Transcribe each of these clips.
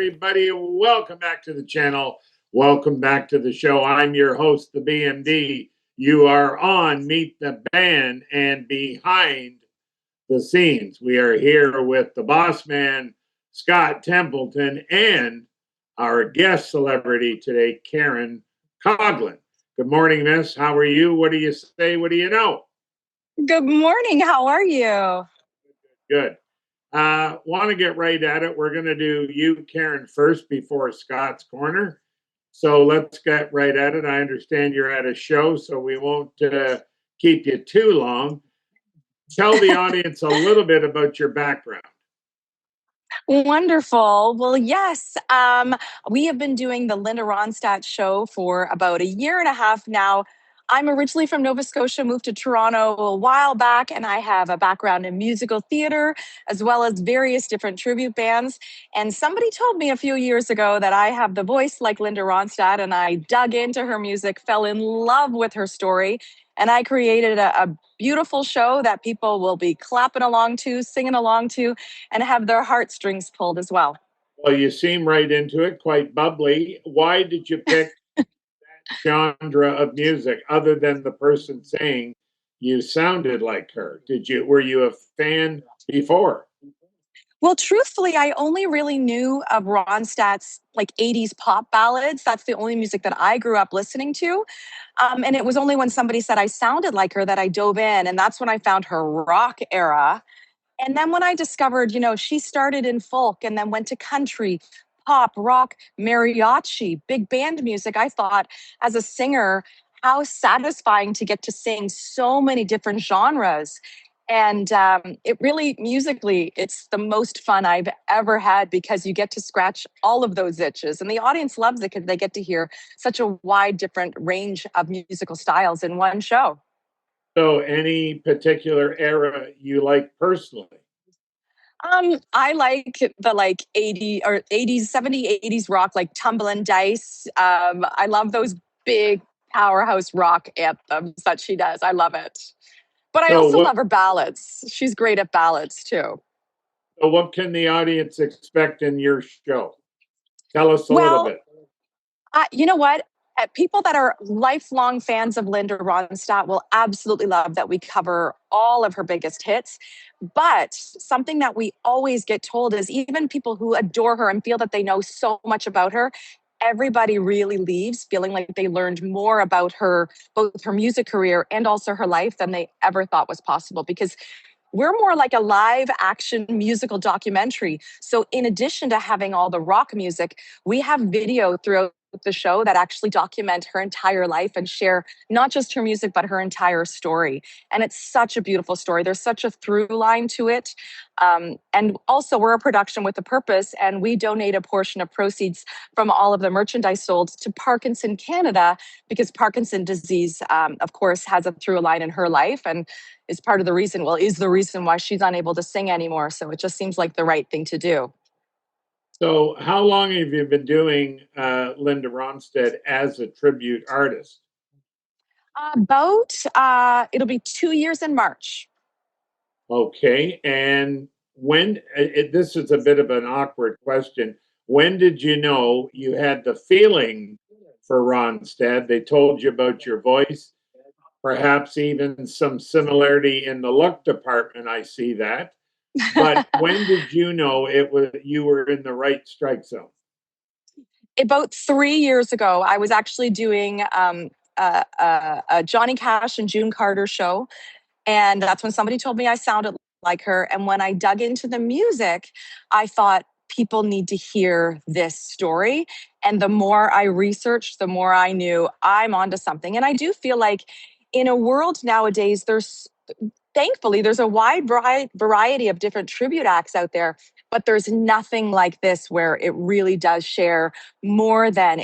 everybody. Welcome back to the channel. Welcome back to the show. I'm your host, the BMD. You are on Meet the Band and Behind the Scenes. We are here with the boss man, Scott Templeton, and our guest celebrity today, Karen Coughlin. Good morning, miss. How are you? What do you say? What do you know? Good morning. How are you? Good. Want to get right at it. We're going to do you, Karen, first before Scott's Corner. So let's get right at it. I understand you're at a show, so we won't keep you too long. Tell the audience a little bit about your background. Wonderful. Well, yes, we have been doing the Linda Ronstadt show for about a year and a half now. I'm originally from Nova Scotia, moved to Toronto a while back, and I have a background in musical theater as well as various different tribute bands. And somebody told me a few years ago that I have the voice like Linda Ronstadt, and I dug into her music, fell in love with her story, and I created a beautiful show that people will be clapping along to, singing along to, and have their heartstrings pulled as well. Well, you seem right into it, quite bubbly. Why did you pick that genre of music other than the person saying you sounded like her? Were you a fan before? Well, truthfully, I only really knew of Ronstadt's like 80s pop ballads. That's the only music that I grew up listening to. And it was only when somebody said I sounded like her that I dove in. And that's when I found her rock era. And then when I discovered, she started in folk and then went to country, pop, rock, mariachi, big band music, I thought as a singer, how satisfying to get to sing so many different genres. And it really, musically, it's the most fun I've ever had because you get to scratch all of those itches. And the audience loves it because they get to hear such a wide, different range of musical styles in one show. So, any particular era you like personally? I like the 80 or 80s, 70s, 80s rock, like Tumblin' Dice. I love those big powerhouse rock anthems that she does. I love it. But I So, also what love her ballads. She's great at ballads too. so what can the audience expect in your show? Tell us a little Well, bit. you know what? People that are lifelong fans of Linda Ronstadt will absolutely love that we cover all of her biggest hits. But something that we always get told is even people who adore her and feel that they know so much about her, everybody really leaves feeling like they learned more about her, both her music career and also her life than they ever thought was possible. Because we're more like a live action musical documentary. So, in addition to having all the rock music, we have video throughout the show that actually document her entire life and share not just her music, but her entire story. And it's such a beautiful story. There's such a through line to it. And also, we're a production with a purpose, and we donate a portion of proceeds from all of the merchandise sold to Parkinson Canada because Parkinson disease, of course, has a through line in her life. And is part of the reason, is the reason why she's unable to sing anymore. So it just seems like the right thing to do. So, how long have you been doing Linda Ronstadt as a tribute artist? It'll be 2 years in March. Okay. And this is a bit of an awkward question. When did you know you had the feeling for Ronstadt? They told you about your voice, perhaps even some similarity in the look department. I see that. But when did you know you were in the right strike zone? About 3 years ago, I was actually doing a Johnny Cash and June Carter show. And that's when somebody told me I sounded like her. And when I dug into the music, I thought people need to hear this story. And the more I researched, the more I knew I'm onto something. And I do feel like in a world nowadays, thankfully there's a wide variety of different tribute acts out there, but there's nothing like this where it really does share more than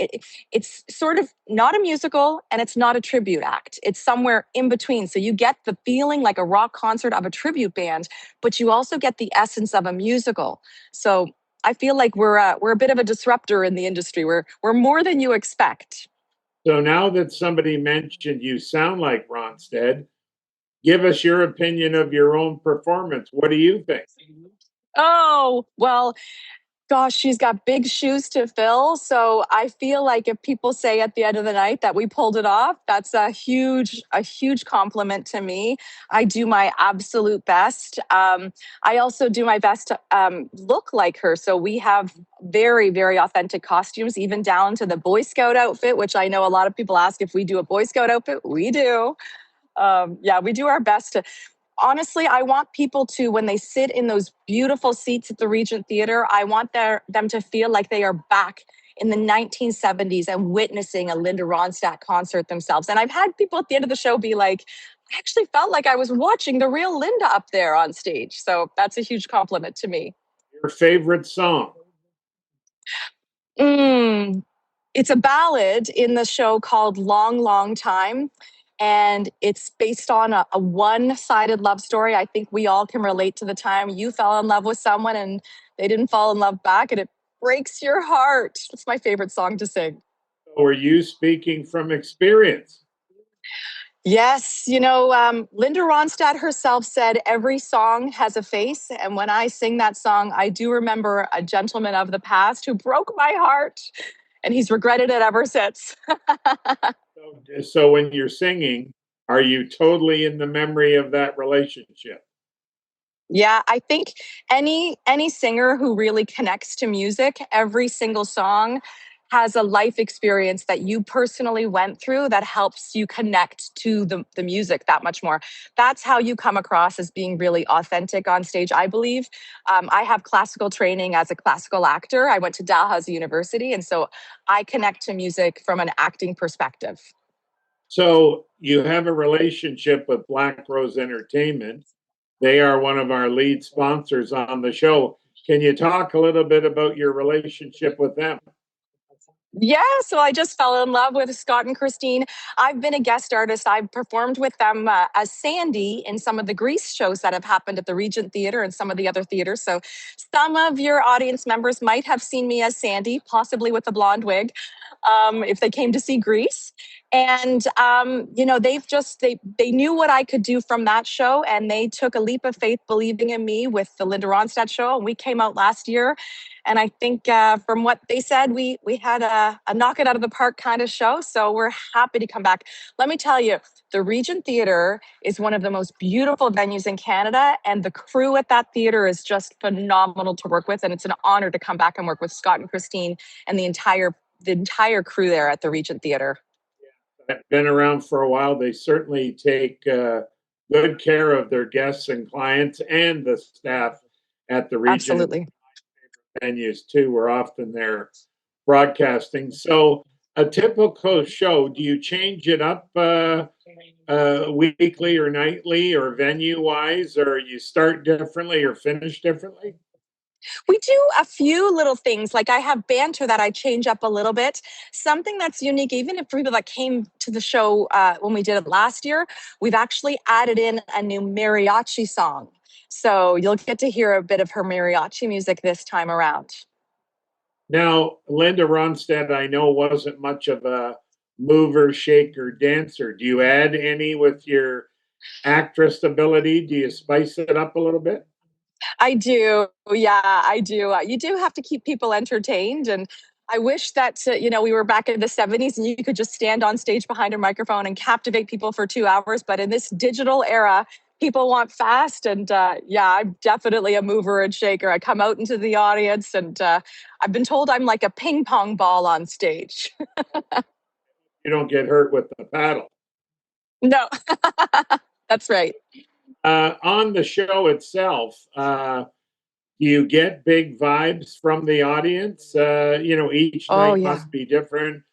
it's sort of not a musical and it's not a tribute act. It's somewhere in between. So you get the feeling like a rock concert of a tribute band, but you also get the essence of a musical. So I feel like we're a bit of a disruptor in the industry. We're more than you expect. So now that somebody mentioned you sound like Ronstadt, give us your opinion of your own performance. What do you think? Oh, well, Gosh, she's got big shoes to fill. So I feel like if people say at the end of the night that we pulled it off, that's a huge compliment to me. I do my absolute best. I also do my best to look like her. So we have very, very authentic costumes, even down to the Boy Scout outfit, which I know a lot of people ask if we do a Boy Scout outfit. We do. Yeah, we do our best to honestly, I want people to, when they sit in those beautiful seats at the Regent Theatre, I want them to feel like they are back in the 1970s and witnessing a Linda Ronstadt concert themselves. And I've had people at the end of the show be like, I actually felt like I was watching the real Linda up there on stage. So that's a huge compliment to me. Your favorite song? It's a ballad in the show called Long, Long Time. And it's based on a one sided love story. I think we all can relate to the time you fell in love with someone and they didn't fall in love back, and it breaks your heart. It's my favorite song to sing. Or are you speaking from experience? Yes, Linda Ronstadt herself said every song has a face. And when I sing that song, I do remember a gentleman of the past who broke my heart, and he's regretted it ever since. So when you're singing, are you totally in the memory of that relationship? Yeah, I think any singer who really connects to music, every single song has a life experience that you personally went through that helps you connect to the music that much more. That's how you come across as being really authentic on stage, I believe. I have classical training as a classical actor. I went to Dalhousie University, and so I connect to music from an acting perspective. So you have a relationship with Blackrose Entertainment. They are one of our lead sponsors on the show. Can you talk a little bit about your relationship with them? Yeah, so I just fell in love with Scott and Christine. I've been a guest artist. I've performed with them as Sandy in some of the Grease shows that have happened at the Regent Theatre and some of the other theaters. So some of your audience members might have seen me as Sandy, possibly with a blonde wig, if they came to see Grease. And they knew what I could do from that show, and they took a leap of faith, believing in me with the Linda Ronstadt show. And we came out last year, and I think from what they said, we had a knock it out of the park kind of show. So we're happy to come back. Let me tell you, the Regent Theatre is one of the most beautiful venues in Canada, and the crew at that theatre is just phenomenal to work with. And it's an honor to come back and work with Scott and Christine and the entire crew there at the Regent Theatre. I've been around for a while. They certainly take good care of their guests and clients and the staff at the Regent Absolutely. venues too. We're often there broadcasting. So a typical show, do you change it up weekly or nightly or venue wise, or you start differently or finish differently? We do a few little things. Like I have banter that I change up a little bit. Something that's unique, even if people that came to the show when we did it last year, we've actually added in a new mariachi song. So you'll get to hear a bit of her mariachi music this time around. Now, Linda Ronstadt, I know, wasn't much of a mover, shaker, dancer. Do you add any with your actress ability? Do you spice it up a little bit? I do. Yeah, I do. You do have to keep people entertained. And I wish that, we were back in the 70s and you could just stand on stage behind a microphone and captivate people for 2 hours. But in this digital era, people want fast. And yeah, I'm definitely a mover and shaker. I come out into the audience, and I've been told I'm like a ping pong ball on stage. You don't get hurt with the paddle. No, that's right. On the show itself, do you get big vibes from the audience? Each Oh, night yeah. must be different.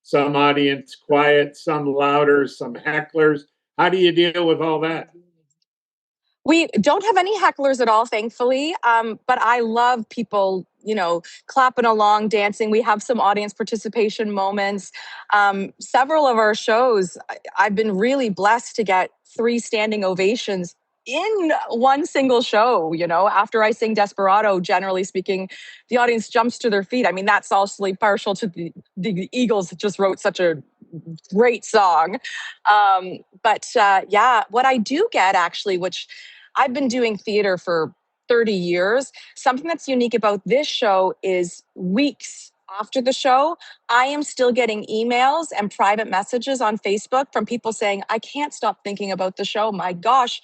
Some audience quiet, some louder, some hecklers. How do you deal with all that? We don't have any hecklers at all, thankfully. But I love people, clapping along, dancing. We have some audience participation moments. Several of our shows, I've been really blessed to get 3 standing ovations in one single show. After I sing Desperado, generally speaking, the audience jumps to their feet. I mean, that's also partial to the Eagles that just wrote such a great song. But yeah, what I do get actually, which I've been doing theater for 30 years. Something that's unique about this show is weeks after the show, I am still getting emails and private messages on Facebook from people saying, I can't stop thinking about the show. My gosh,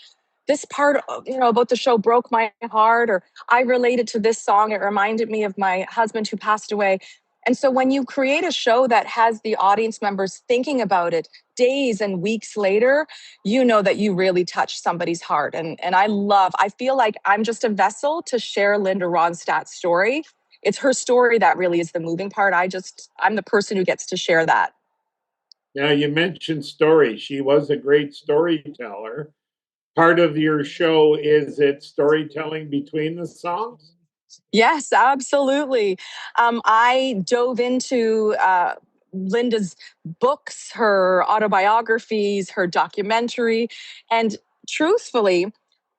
this part, about the show broke my heart, or I related to this song. It reminded me of my husband who passed away. And so when you create a show that has the audience members thinking about it days and weeks later, you know that you really touched somebody's heart. And I feel like I'm just a vessel to share Linda Ronstadt's story. It's her story that really is the moving part. I'm the person who gets to share that. Now, you mentioned story. She was a great storyteller. Part of your show, is it storytelling between the songs? Yes, absolutely. I dove into Linda's books, her autobiographies, her documentary, and truthfully,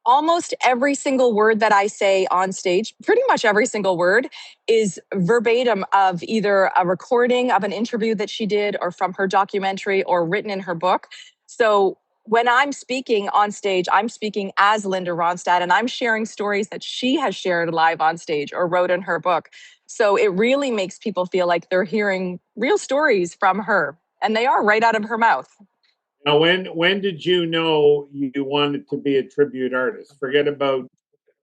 almost every single word that I say on stage, pretty much every single word, is verbatim of either a recording of an interview that she did or from her documentary or written in her book. So when I'm speaking on stage, I'm speaking as Linda Ronstadt and I'm sharing stories that she has shared live on stage or wrote in her book. So it really makes people feel like they're hearing real stories from her, and they are right out of her mouth. Now, when did you know you wanted to be a tribute artist? Forget about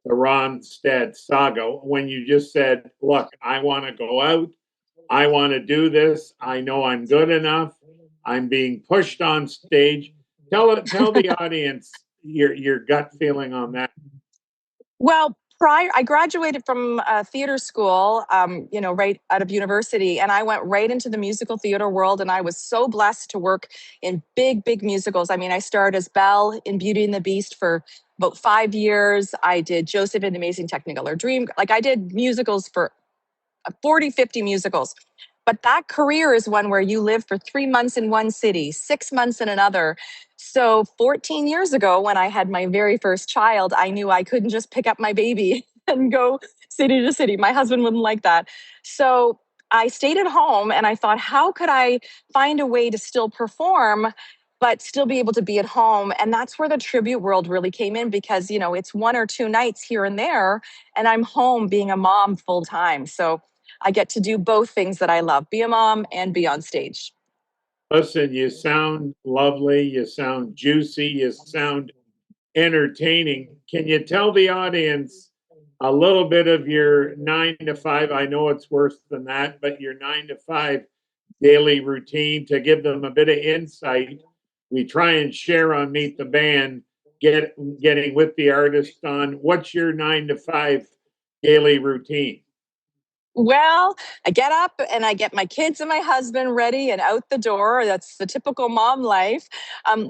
the Ronstadt saga. When you just said, "Look, I want to go out. I want to do this. I know I'm good enough. I'm being pushed on stage." Tell the audience your gut feeling on that. Well, I graduated from theater school, right out of university, and I went right into the musical theater world. And I was so blessed to work in big, big musicals. I mean, I starred as Belle in Beauty and the Beast for about 5 years. I did Joseph in the Amazing Technicolor Dream. Like, I did musicals for 40, 50 musicals. But that career is one where you live for 3 months in one city, 6 months in another. So 14 years ago, when I had my very first child, I knew I couldn't just pick up my baby and go city to city. My husband wouldn't like that. So I stayed at home and I thought, how could I find a way to still perform, but still be able to be at home? And that's where the tribute world really came in, because, it's 1 or 2 nights here and there, and I'm home being a mom full time. So I get to do both things that I love, be a mom and be on stage. Listen, you sound lovely. You sound juicy. You sound entertaining. Can you tell the audience a little bit of your 9 to 5? I know it's worse than that, but your 9 to 5 daily routine, to give them a bit of insight. We try and share on Meet the Band, getting with the artist on what's your 9 to 5 daily routine. Well, I get up and I get my kids and my husband ready and out the door. That's the typical mom life.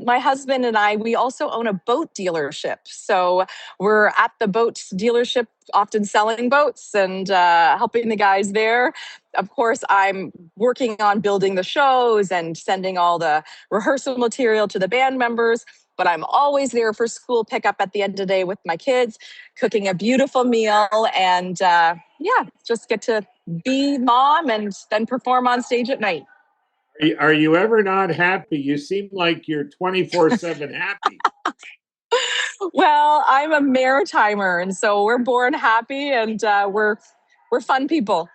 My husband and I, we also own a boat dealership. So we're at the boat dealership, often selling boats and helping the guys there. Of course, I'm working on building the shows and sending all the rehearsal material to the band members. But I'm always there for school pickup at the end of the day with my kids, cooking a beautiful meal, and just get to be mom and then perform on stage at night. Are you ever not happy? You seem like you're 24/7 happy. Well, I'm a maritimer, and so we're born happy, and we're fun people.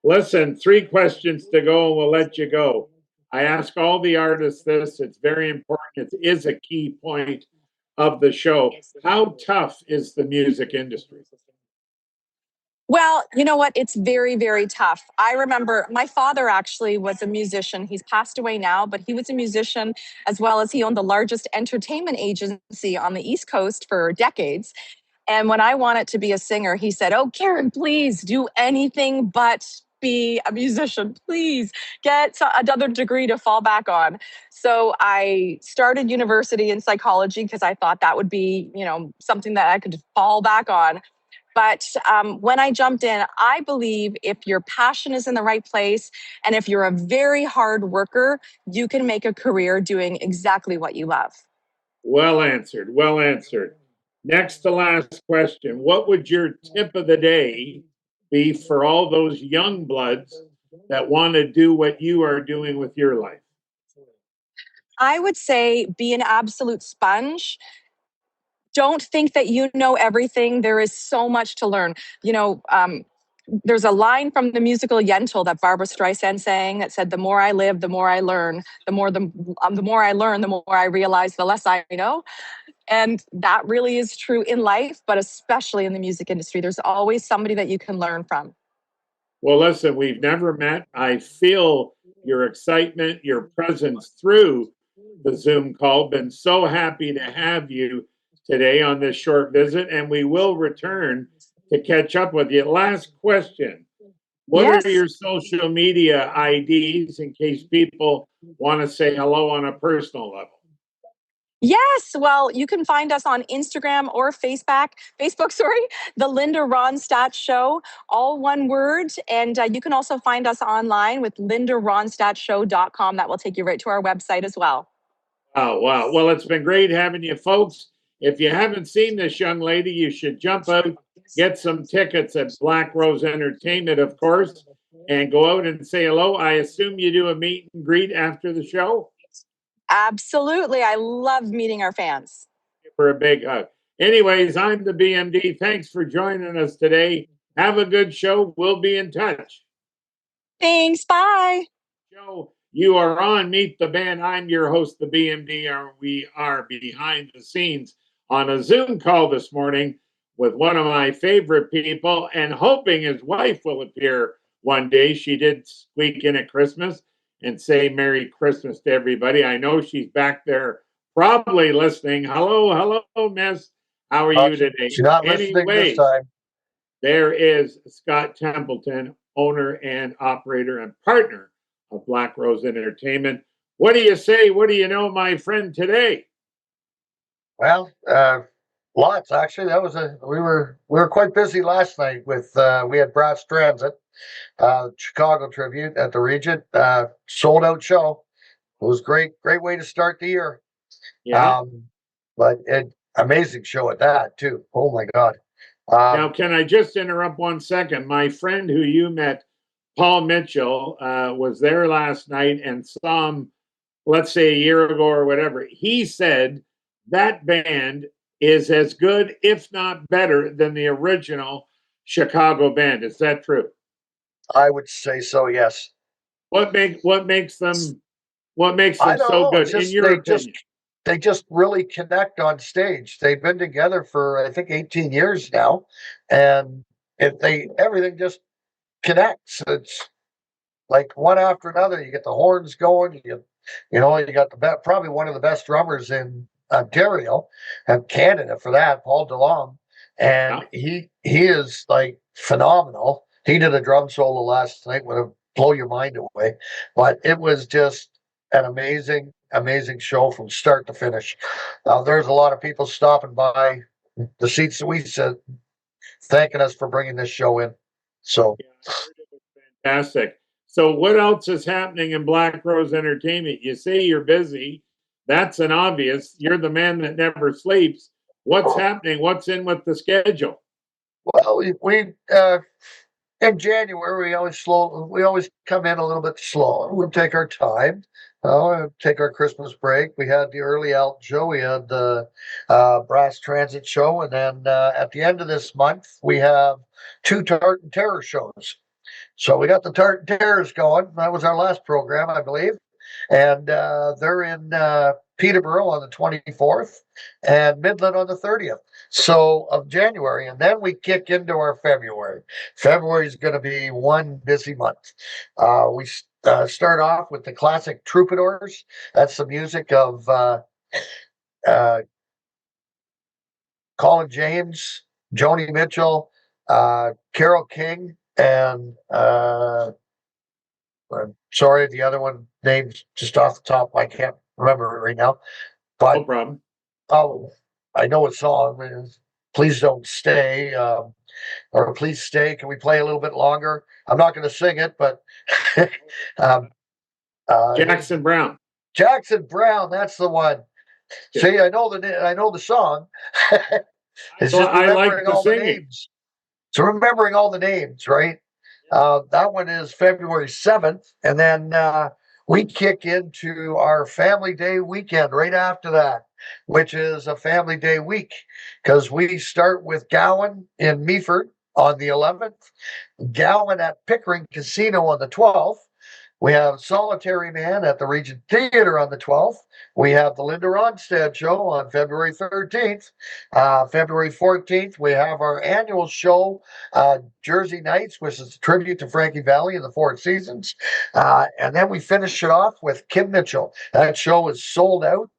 Listen, 3 questions to go and we'll let you go. I ask all the artists this. It's very important. It is a key point of the show. How tough is the music industry? Well, you know what? It's very, very tough. I remember my father actually was a musician. He's passed away now, but he was a musician, as well as he owned the largest entertainment agency on the East Coast for decades. And when I wanted to be a singer, he said, "Oh, Karen, please do anything but be a musician. Please get another degree to fall back on." So I started university in psychology because I thought that would be, something that I could fall back on. But when I jumped in, I believe if your passion is in the right place and if you're a very hard worker, you can make a career doing exactly what you love. Well answered. Well answered. Next to last question. What would your tip of the day be for all those young bloods that want to do what you are doing with your life? I would say be an absolute sponge. don't think that you know everything. There is so much to learn. There's a line from the musical Yentl that Barbara Streisand sang that said, "The more I live, the more I learn. The more I learn, the more I realize, the less I know." And that really is true in life, but especially in the music industry. There's always somebody that you can learn from. Well, listen, we've never met. I feel your excitement, your presence through the Zoom call. Been so happy to have you today on this short visit, and we will return to catch up with you. Last question. What are Yes. your social media IDs in case people want to say hello on a personal level? Yes. Well, you can find us on Instagram or Facebook, sorry, the Linda Ronstadt Show, all one word. And you can also find us online with lindaronstadtshow.com. That will take you right to our website as well. Oh, wow. Well, it's been great having you folks. If you haven't seen this young lady, you should jump out, get some tickets at Blackrose Entertainment, of course, and go out and say hello. I assume you do a meet and greet after the show Absolutely. I love meeting our fans. for a big hug. Anyways, I'm the BMD. Thanks for joining us today. Have a good show. We'll be in touch. Thanks. Bye. Show. You are on Meet the Band. I'm your host, the BMD. We are behind the scenes on a Zoom call this morning with one of my favorite people and hoping his wife will appear one day. She did squeak in at Christmas and say Merry Christmas to everybody. I know she's back there probably listening. Hello, hello, miss. How are you today? She's not listening this time. There is Scott Templeton, owner and operator and partner of Blackrose Entertainment. What do you say? What do you know, my friend, today? Well, lots actually. We were quite busy last night with we had Brass Transit, Chicago Tribute at the Regent, sold out show. It was great way to start the year. Yeah. But amazing show at that too. Oh my God. Now, can I just interrupt 1 second? My friend who you met, Paul Mitchell, was there last night and saw him, let's say a year ago or whatever. He said that band is as good, if not better, than the original Chicago band. Is that true? I would say so. Yes. What makes them I don't so know. good It's just in your opinion? they just really connect on stage. They've been together for I think 18 years now, and everything just connects. It's like one after another. You get the horns going. You got probably one of the best drummers in Ontario and Canada for that, Paul DeLong, and Yeah. he is like phenomenal. He did a drum solo last night, would have blow your mind away, but it was just an amazing show from start to finish. There's a lot of people stopping by the seats that we sit, thanking us for bringing this show in. So. Yeah, I heard it was fantastic. So, what else is happening in Blackrose Entertainment? You say you're busy. That's an obvious. You're the man that never sleeps. What's happening? What's in with the schedule? Well, we in January we always come in a little bit slow. We take our time. Take our Christmas break. We had the early out show. We had the Brass Transit show, and then at the end of this month we have 2 Tartan Terror shows. So we got the Tartan Terrors going. That was our last program, I believe, and they're in Peterborough on the 24th and Midland on the 30th. So of January, and then we kick into our February. February is going to be one busy month. We start off with the classic Troubadours. That's the music of Colin James, Joni Mitchell, Carole King, and I'm sorry, the other one names just off the top. I can't remember it right now. But No problem. I know a song. Please don't stay, or please stay. Can we play a little bit longer? I'm not going to sing it, but Jackson Brown. Jackson Brown. That's the one. Yeah. See, I know the song. It's just I like remembering the all the singing. names. So remembering all the names, right? That one is February 7th, and then we kick into our Family Day weekend right after that. which is a family day week, because we start with Gowan in Meaford on the 11th, Gowan at Pickering Casino on the 12th. We have Solitary Man at the Regent Theater on the 12th. We have the Linda Ronstadt Show on February 13th. February 14th, we have our annual show, Jersey Nights, which is a tribute to Frankie Valli and the Four Seasons. And then we finish it off with Kim Mitchell. That show is sold out.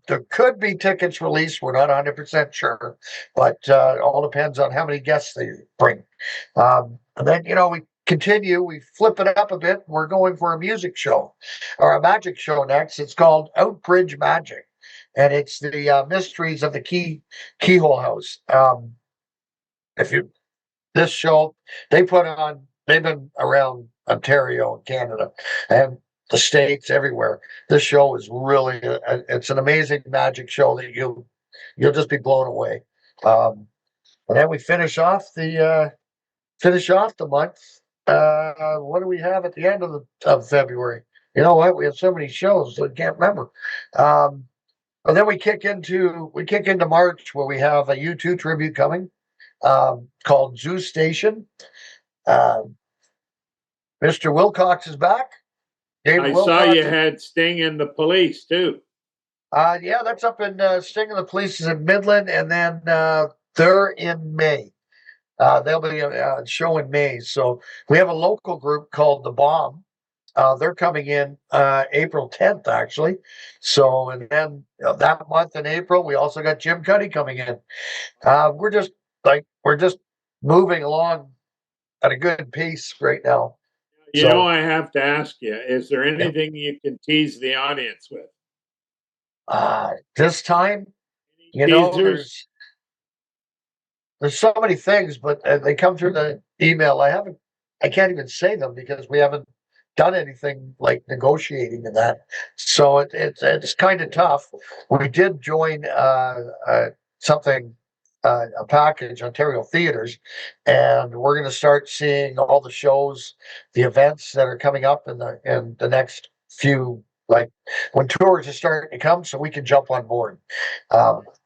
There could be tickets released. We're not 100% sure, but it all depends on how many guests they bring. And then, we flip it up a bit. We're going for a music show or a magic show next. It's called Outbridge Magic, and it's the mysteries of the Keyhole House. If you This show they've been around Ontario and Canada and the States, everywhere. This show is really it's an amazing magic show that you'll just be blown away. And then we finish off the month. What do we have at the end of February? You know what? We have so many shows, I can't remember. And then we kick into March, where we have a U2 tribute coming, called Zoo Station. Mr. Wilcox is back. David Wilcox. Saw you had Sting and the Police too. Yeah, that's up in Sting and the Police is in Midland, and then they're in May. They'll be a show in May. So we have a local group called The Bomb. They're coming in April 10th, actually. So, and then that month in April, we also got Jim Cuddy coming in. We're just moving along at a good pace right now. I have to ask you, is there anything you can tease the audience with? This time, there's so many things, but they come through the email. I can't even say them because we haven't done anything like negotiating in that. So it's kind of tough. We did join a package, Ontario Theaters, and we're going to start seeing all the shows, the events that are coming up in the next few, like when tours are starting to come, so we can jump on board.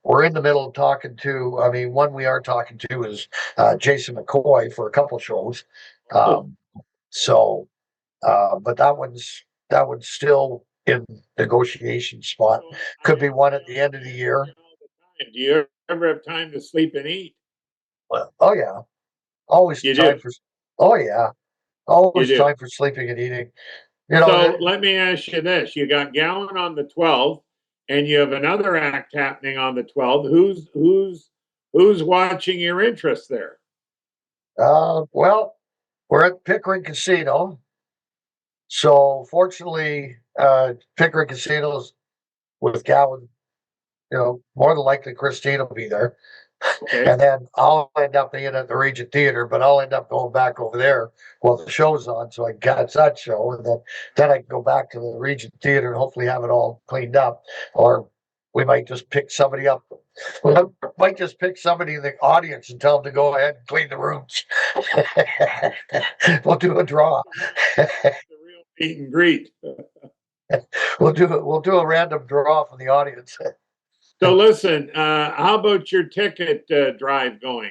We're in the middle of talking to, one we are talking to is Jason McCoy for a couple shows. But that one's still in negotiation spot. Could be one at the end of the year. Do you ever have time to sleep and eat? Well, oh yeah, always time for. Oh yeah, always time for sleeping and eating. So let me ask you this: you got Gowan on the 12th, and you have another act happening on the 12th. Who's watching your interest there? Well, we're at Pickering Casino, so fortunately, Pickering Casino's with Gowan. More than likely Christine will be there. Okay. And then I'll end up being at the Regent Theater, but I'll end up going back over there while the show's on, so I catch that show, and then I can go back to the Regent Theater and hopefully have it all cleaned up. Or we might just pick somebody up. We might just pick somebody in the audience and tell them to go ahead and clean the rooms. We'll do a draw. The real meet and greet. We'll do a random draw from the audience. So listen, how about your ticket drive going?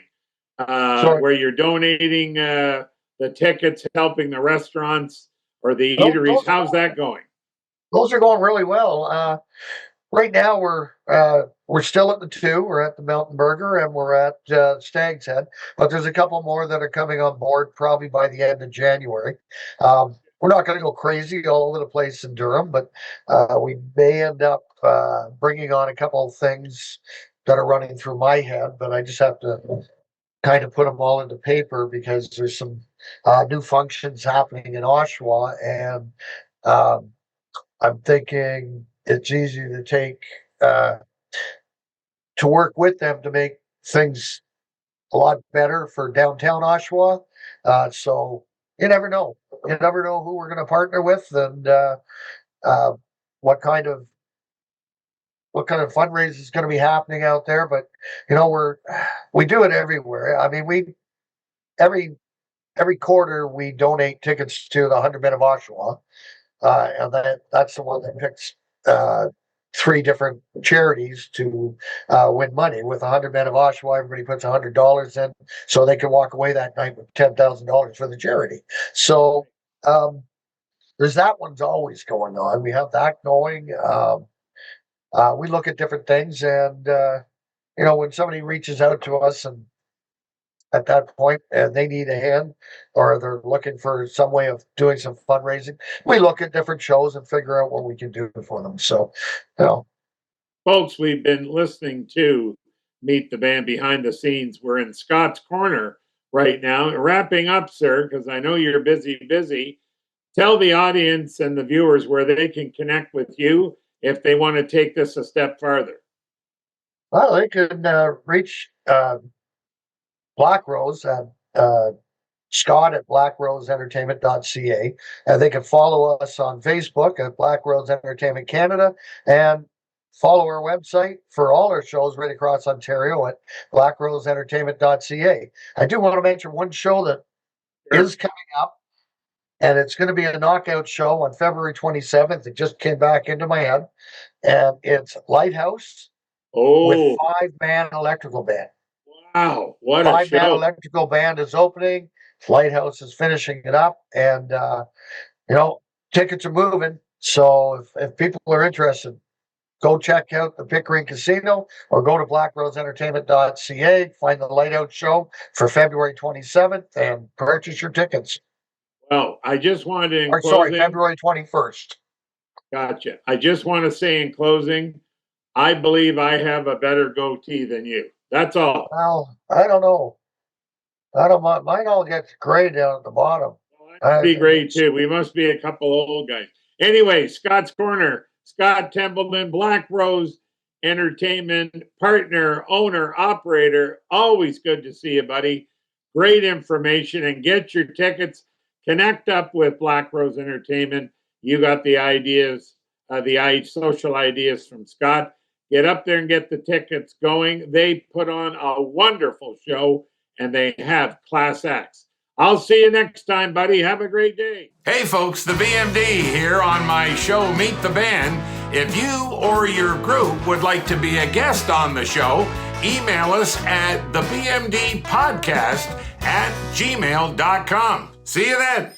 Where you're donating the tickets, helping the restaurants or the eateries. How's that going? Those are going really well. Right now we're still at the 2. We're at the Mountain Burger and we're at Stag's Head, but there's a couple more that are coming on board probably by the end of January. We're not going to go crazy all over the place in Durham, but we may end up bringing on a couple of things that are running through my head, but I just have to kind of put them all into paper because there's some new functions happening in Oshawa, and I'm thinking it's easy to take to work with them to make things a lot better for downtown Oshawa. So you never know. You never know who we're going to partner with and what kind of fundraising is going to be happening out there. But we do it everywhere. Every quarter we donate tickets to the 100 Men of Oshawa, and that's the one that picks 3 different charities to win money. With 100 Men of Oshawa, everybody puts $100 in, so they can walk away that night with $10,000 for the charity. So there's that one's always going on. We have that going. We look at different things, and when somebody reaches out to us and at that point and they need a hand or they're looking for some way of doing some fundraising, we look at different shows and figure out what we can do for them. So, Folks, we've been listening to Meet the Band behind the scenes. We're in Scott's Corner right now. Wrapping up, sir, because I know you're busy. Tell the audience and the viewers where they can connect with you if they want to take this a step farther. Well, they can reach Blackrose at Scott at BlackroseEntertainment.ca. And they can follow us on Facebook at Blackrose Entertainment Canada, and follow our website for all our shows right across Ontario at BlackroseEntertainment.ca. I do want to mention one show that is coming up, and it's going to be a knockout show on February 27th. It just came back into my head, and it's Lighthouse with 5-man electrical band. Wow, what a 5-man show. electrical band is opening. Lighthouse is finishing it up, and tickets are moving. So if people are interested, go check out the Pickering Casino or go to BlackroseEntertainment.ca, find the Lighthouse show for February 27th and purchase your tickets. Well, I just wanted to, in closing, February 21st. Gotcha. I just want to say in closing, I believe I have a better goatee than you. That's all. Well, I don't know. Mine all gets gray down at the bottom. That'd be great too. We must be a couple old guys. Anyway, Scott's Corner, Scott Templeman, Blackrose Entertainment partner, owner, operator. Always good to see you, buddy. Great information, and get your tickets. Connect up with Blackrose Entertainment. You got the ideas, the social ideas from Scott. Get up there and get the tickets going. They put on a wonderful show, and they have class acts. I'll see you next time, buddy. Have a great day. Hey, folks, the BMD here on my show, Meet the Band. If you or your group would like to be a guest on the show, email us at thebmdpodcast@gmail.com. See you then.